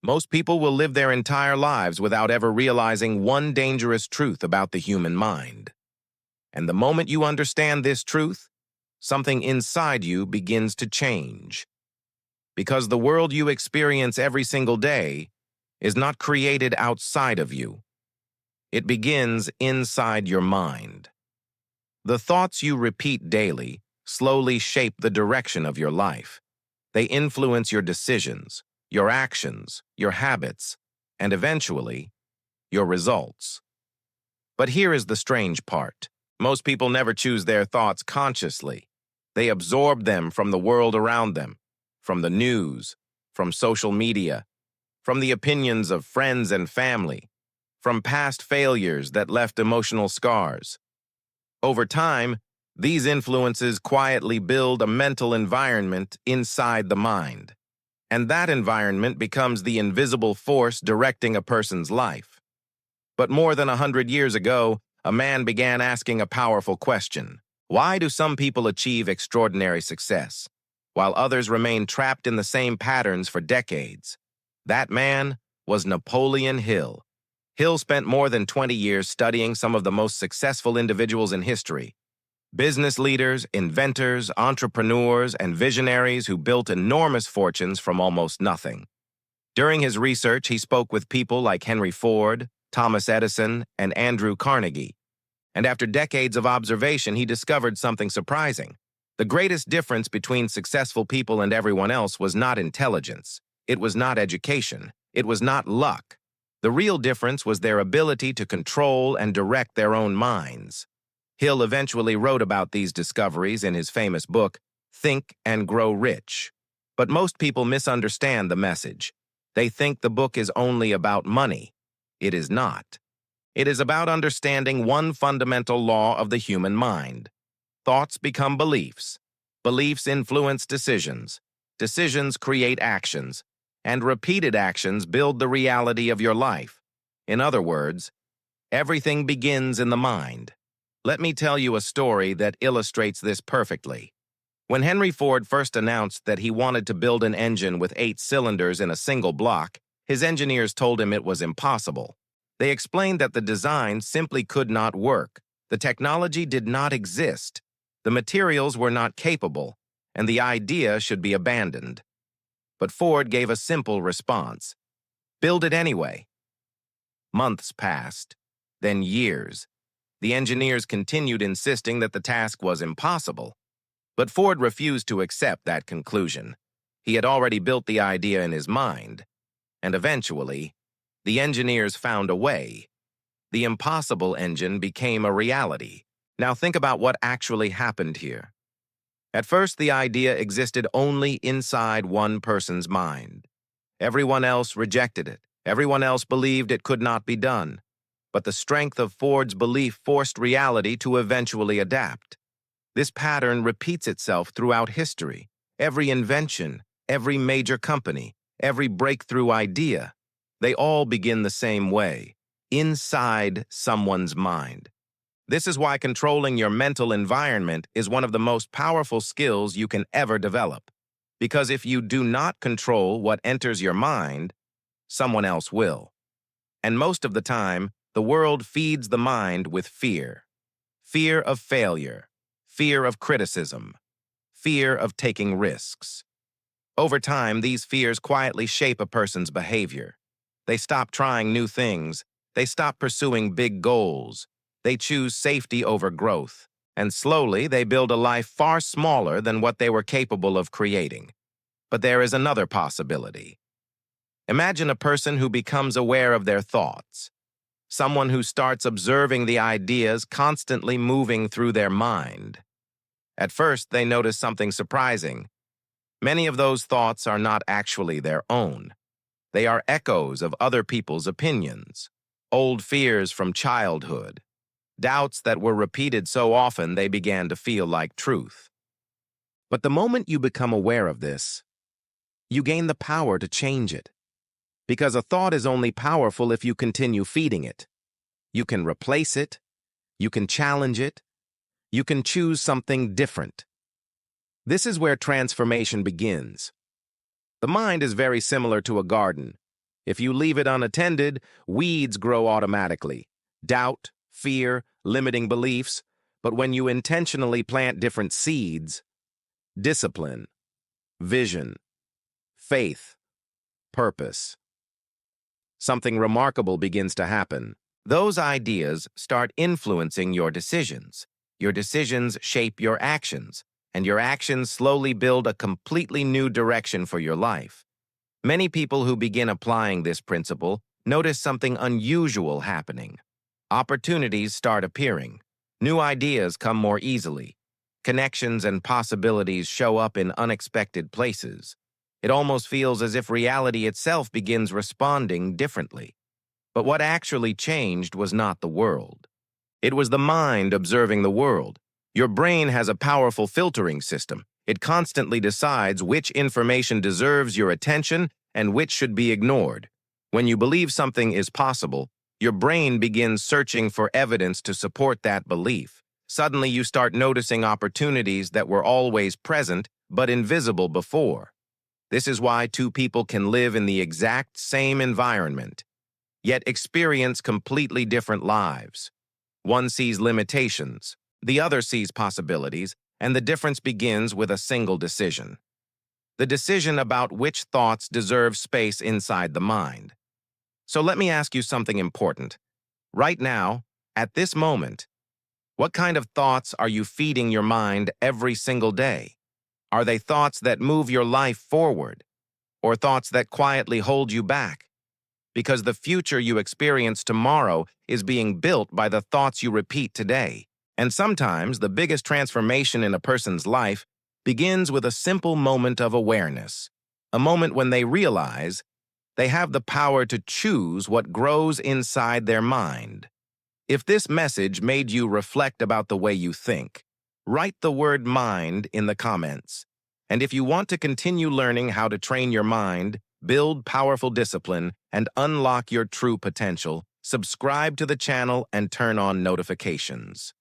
Most people will live their entire lives without ever realizing one dangerous truth about the human mind. And the moment you understand this truth, something inside you begins to change. Because the world you experience every single day is not created outside of you. It begins inside your mind. The thoughts you repeat daily slowly shape the direction of your life. They influence your decisions, your actions, your habits, and eventually, your results. But here is the strange part. Most people never choose their thoughts consciously. They absorb them from the world around them, from the news, from social media, from the opinions of friends and family, from past failures that left emotional scars. Over time, these influences quietly build a mental environment inside the mind. And that environment becomes the invisible force directing a person's life. But more than 100 years ago, a man began asking a powerful question. Why do some people achieve extraordinary success, while others remain trapped in the same patterns for decades? That man was Napoleon Hill. Hill spent more than 20 years studying some of the most successful individuals in history. Business leaders, inventors, entrepreneurs, and visionaries who built enormous fortunes from almost nothing. During his research, he spoke with people like Henry Ford, Thomas Edison, and Andrew Carnegie. And after decades of observation, he discovered something surprising. The greatest difference between successful people and everyone else was not intelligence. It was not education. It was not luck. The real difference was their ability to control and direct their own minds. Hill eventually wrote about these discoveries in his famous book, Think and Grow Rich. But most people misunderstand the message. They think the book is only about money. It is not. It is about understanding one fundamental law of the human mind. Thoughts become beliefs. Beliefs influence decisions. Decisions create actions. And repeated actions build the reality of your life. In other words, everything begins in the mind. Let me tell you a story that illustrates this perfectly. When Henry Ford first announced that he wanted to build an engine with 8 cylinders in a single block, his engineers told him it was impossible. They explained that the design simply could not work. The technology did not exist. The materials were not capable, and the idea should be abandoned. But Ford gave a simple response. Build it anyway. Months passed, then years. The engineers continued insisting that the task was impossible. But Ford refused to accept that conclusion. He had already built the idea in his mind. And eventually, the engineers found a way. The impossible engine became a reality. Now think about what actually happened here. At first, the idea existed only inside one person's mind. Everyone else rejected it. Everyone else believed it could not be done. But the strength of Ford's belief forced reality to eventually adapt. This pattern repeats itself throughout history. Every invention, every major company, every breakthrough idea, they all begin the same way, inside someone's mind. This is why controlling your mental environment is one of the most powerful skills you can ever develop. Because if you do not control what enters your mind, someone else will. And most of the time, the world feeds the mind with fear. Fear of failure, fear of criticism, fear of taking risks. Over time, these fears quietly shape a person's behavior. They stop trying new things. They stop pursuing big goals. They choose safety over growth. And slowly, they build a life far smaller than what they were capable of creating. But there is another possibility. Imagine a person who becomes aware of their thoughts. Someone who starts observing the ideas constantly moving through their mind. At first, they notice something surprising. Many of those thoughts are not actually their own. They are echoes of other people's opinions, old fears from childhood, doubts that were repeated so often they began to feel like truth. But the moment you become aware of this, you gain the power to change it. Because a thought is only powerful if you continue feeding it. You can replace it. You can challenge it. You can choose something different. This is where transformation begins. The mind is very similar to a garden. If you leave it unattended, weeds grow automatically. Doubt, fear, limiting beliefs. But when you intentionally plant different seeds, discipline, vision, faith, purpose, something remarkable begins to happen. Those ideas start influencing your decisions. Your decisions shape your actions, and your actions slowly build a completely new direction for your life. Many people who begin applying this principle notice something unusual happening. Opportunities start appearing. New ideas come more easily. Connections and possibilities show up in unexpected places. It almost feels as if reality itself begins responding differently. But what actually changed was not the world. It was the mind observing the world. Your brain has a powerful filtering system. It constantly decides which information deserves your attention and which should be ignored. When you believe something is possible, your brain begins searching for evidence to support that belief. Suddenly, you start noticing opportunities that were always present but invisible before. This is why two people can live in the exact same environment, yet experience completely different lives. One sees limitations, the other sees possibilities, and the difference begins with a single decision. The decision about which thoughts deserve space inside the mind. So let me ask you something important. Right now, at this moment, what kind of thoughts are you feeding your mind every single day? Are they thoughts that move your life forward, or thoughts that quietly hold you back? Because the future you experience tomorrow is being built by the thoughts you repeat today. And sometimes the biggest transformation in a person's life begins with a simple moment of awareness, a moment when they realize they have the power to choose what grows inside their mind. If this message made you reflect about the way you think, write the word mind in the comments. And if you want to continue learning how to train your mind, build powerful discipline, and unlock your true potential, subscribe to the channel and turn on notifications.